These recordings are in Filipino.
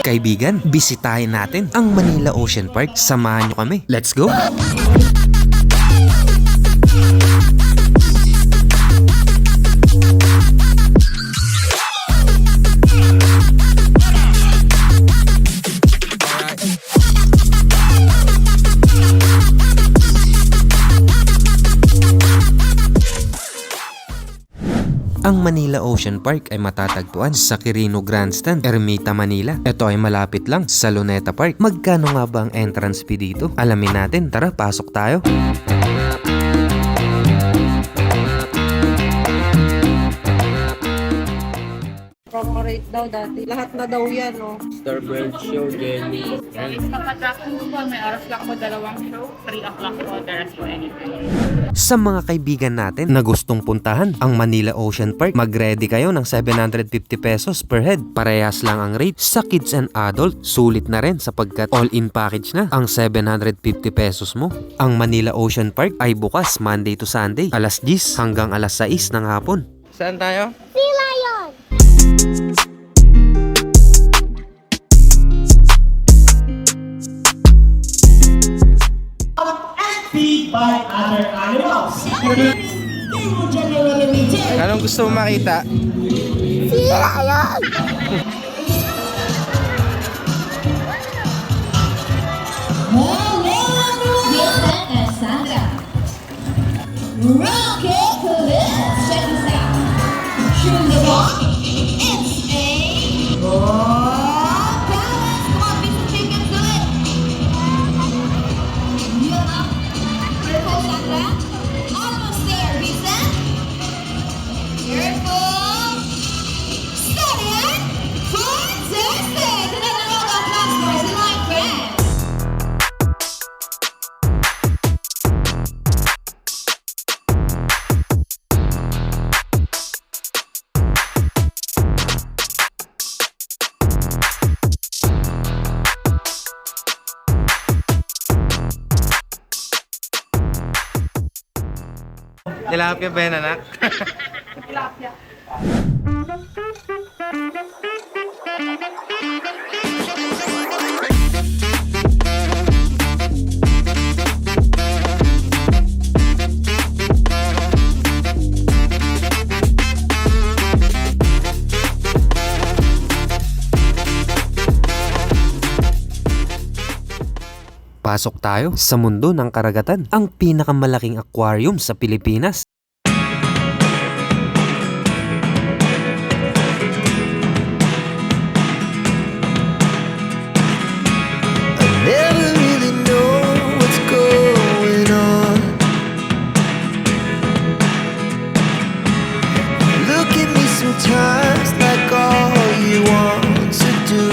Kaibigan, bisitahin natin ang Manila Ocean Park. Samahan nyo kami. Let's go! Ang Manila Ocean Park ay matatagpuan sa Quirino Grandstand, Ermita, Manila. Ito ay malapit lang sa Luneta Park. Magkano nga ba ang entrance fee dito? Alamin natin. Tara, pasok tayo. Promo rate daw dati. Lahat na daw yan, no? Starbird Show, Jelly. Kapag tracking ko po, may oras lang po 2 show, 3 o'clock po, the rest po anytime. Sa mga kaibigan natin na gustong puntahan ang Manila Ocean Park, mag-ready kayo ng 750 pesos per head. Parehas lang ang rate sa kids and adult. Sulit na rin sapagkat all-in package na ang 750 pesos mo. Ang Manila Ocean Park ay bukas Monday to Sunday, alas 10 hanggang alas 6 ng hapon. Saan tayo? Feed by other animals. Anong gusto mo makita? Rocket Let's check this out. Choose the ball. It's a balance. Come on, Mr. Chicken, do it. Yeah. Careful, Sandra. Almost there, Vincent. Careful. Steady. Fantastic. And then the roll of class for the line grab. Tilapia ba yan, anak? Pasok tayo sa mundo ng karagatan, ang pinakamalaking aquarium sa Pilipinas. Never really know what's going on. Look at me sometimes like all you want to do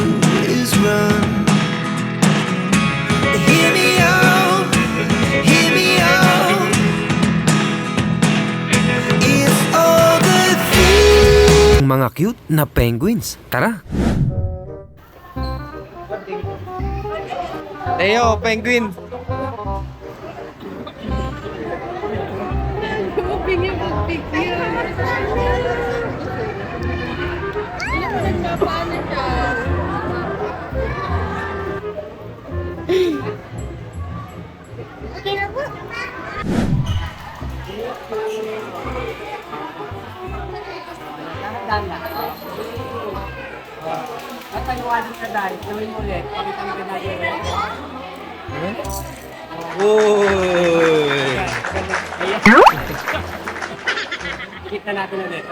is run. Hear me out, hear me out. It's all the things. Mga cute na penguins. Tara! Teo, penguin! Hoping yung mag-picture. Nagpapaano siya? Natayuan ka dahil, gawin mo ulit, pakita mo ginagawa. Uy! Kita natin ulit.